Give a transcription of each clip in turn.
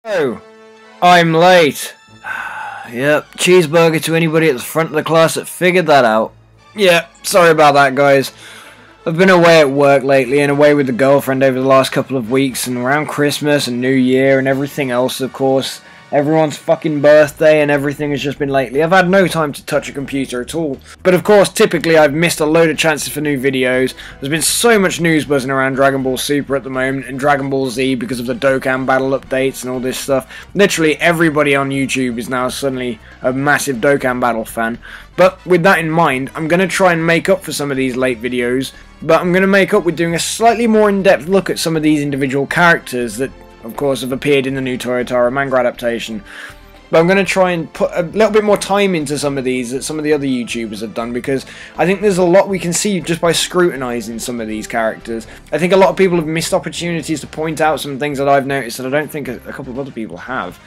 Oh, I'm late. Yep, cheeseburger to anybody at the front of the class that figured that out. Yeah, sorry about that, guys. I've been away at work lately and away with the girlfriend over the last couple of weeks, and around Christmas and New Year and everything else, of course. Everyone's fucking birthday and everything has just been lately. I've had no time to touch a computer at all. But of course, typically I've missed a load of chances for new videos. There's been so much news buzzing around Dragon Ball Super at the moment and Dragon Ball Z because of the Dokkan battle updates and all this stuff. Literally everybody on YouTube is now suddenly a massive Dokkan battle fan. But with that in mind, I'm going to try and make up for some of these late videos. But I'm going to make up with doing a slightly more in-depth look at some of these individual characters that, of course, have appeared in the new Toyotaro manga adaptation. But I'm going to try and put a little bit more time into some of these that some of the other YouTubers have done, because I think there's a lot we can see just by scrutinising some of these characters. I think a lot of people have missed opportunities to point out some things that I've noticed that I don't think a couple of other people have.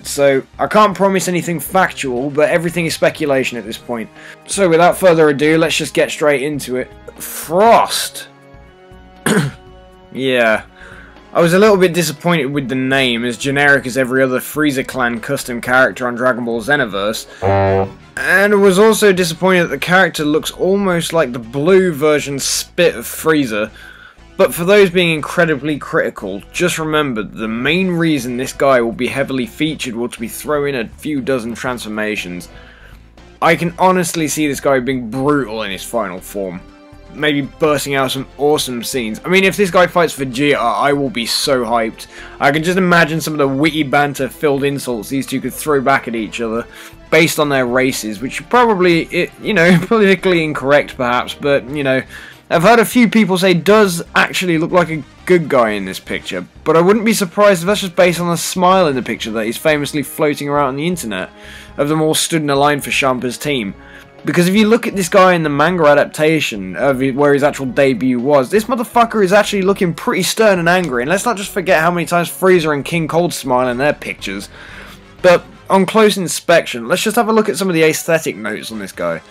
So I can't promise anything factual, but everything is speculation at this point. So without further ado, let's just get straight into it. Frost! Yeah. I was a little bit disappointed with the name, as generic as every other Freeza Clan custom character on Dragon Ball Xenoverse, and was also disappointed that the character looks almost like the blue version spit of Frieza. But for those being incredibly critical, just remember that the main reason this guy will be heavily featured will be throw in a few dozen transformations. I can honestly see this guy being brutal in his final form. Maybe bursting out some awesome scenes. I mean, if this guy fights Vegeta, I will be so hyped. I can just imagine some of the witty banter filled insults these two could throw back at each other based on their races, which are probably, you know, politically incorrect perhaps, but, you know, I've heard a few people say does actually look like a good guy in this picture, but I wouldn't be surprised if that's just based on the smile in the picture that is famously floating around on the internet of them all stood in a line for Champa's team. Because if you look at this guy in the manga adaptation, where his actual debut was, this motherfucker is actually looking pretty stern and angry, and let's not just forget how many times Frieza and King Cold smile in their pictures. But on close inspection, let's just have a look at some of the aesthetic notes on this guy.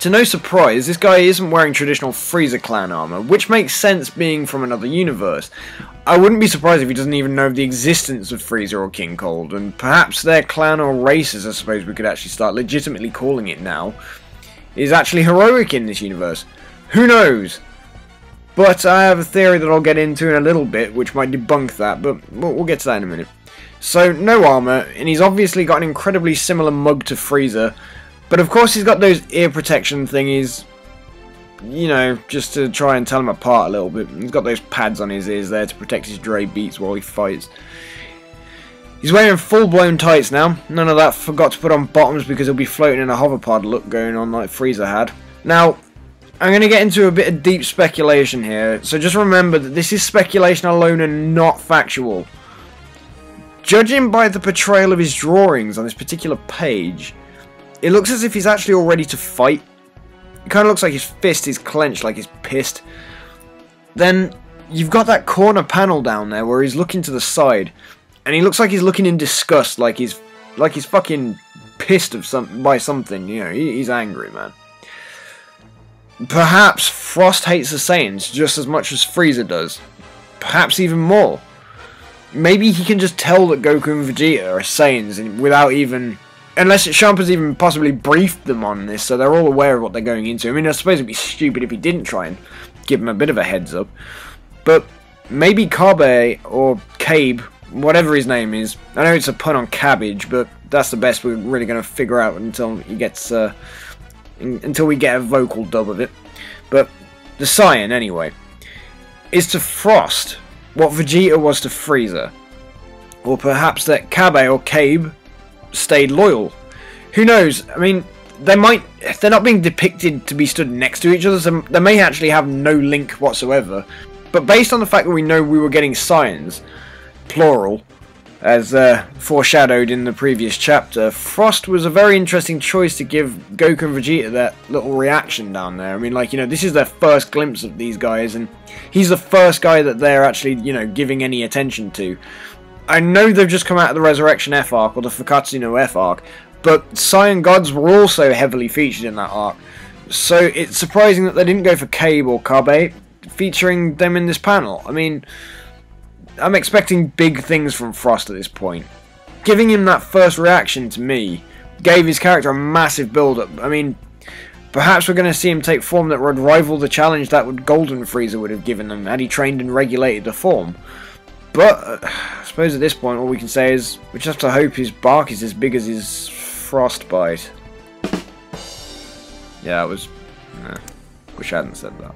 To no surprise, this guy isn't wearing traditional Freeza Clan armor, which makes sense being from another universe. I wouldn't be surprised if he doesn't even know of the existence of Frieza or King Cold, and perhaps their clan or races, I suppose we could actually start legitimately calling it now, is actually heroic in this universe. Who knows? But I have a theory that I'll get into in a little bit, which might debunk that, but we'll get to that in a minute. So, no armor, and he's obviously got an incredibly similar mug to Frieza, but of course he's got those ear protection thingies, you know, just to try and tell him apart a little bit. He's got those pads on his ears there to protect his Dre beats while he fights. He's wearing full-blown tights now. None of that forgot to put on bottoms because he'll be floating in a hoverpod look going on like Frieza had. Now, I'm going to get into a bit of deep speculation here, so just remember that this is speculation alone and not factual. Judging by the portrayal of his drawings on this particular page, it looks as if he's actually all ready to fight. It kind of looks like his fist is clenched, like he's pissed. Then you've got that corner panel down there where he's looking to the side, and he looks like he's looking in disgust, like he's fucking pissed by something. You know, he's angry, man. Perhaps Frost hates the Saiyans just as much as Frieza does. Perhaps even more. Maybe he can just tell that Goku and Vegeta are Saiyans without even... Unless Champa's even possibly briefed them on this, so they're all aware of what they're going into. I mean, I suppose it'd be stupid if he didn't try and give them a bit of a heads up. But maybe Kabe, or Cabe, whatever his name is. I know it's a pun on cabbage, but that's the best we're really going to figure out until he gets, until we get a vocal dub of it. But the Saiyan, anyway, is to Frost what Vegeta was to Frieza. Or perhaps that Kabe or Cabe stayed loyal. Who knows? I mean, they're not being depicted to be stood next to each other, so they may actually have no link whatsoever. But based on the fact that we know we were getting Saiyans, plural, as foreshadowed in the previous chapter, Frost was a very interesting choice to give Goku and Vegeta that little reaction down there. I mean, like, you know, this is their first glimpse of these guys, and he's the first guy that they're actually, you know, giving any attention to. I know they've just come out of the Resurrection F arc, or the Fukatsu no F arc, but Saiyan Gods were also heavily featured in that arc. So it's surprising that they didn't go for Cabe or Kabe, featuring them in this panel. I mean, I'm expecting big things from Frost at this point. Giving him that first reaction to me gave his character a massive build-up. I mean, perhaps we're going to see him take form that would rival the challenge that Golden Frieza would have given him had he trained and regulated the form. But I suppose at this point all we can say is we just have to hope his bark is as big as his frostbite. Yeah, it was... wish I hadn't said that.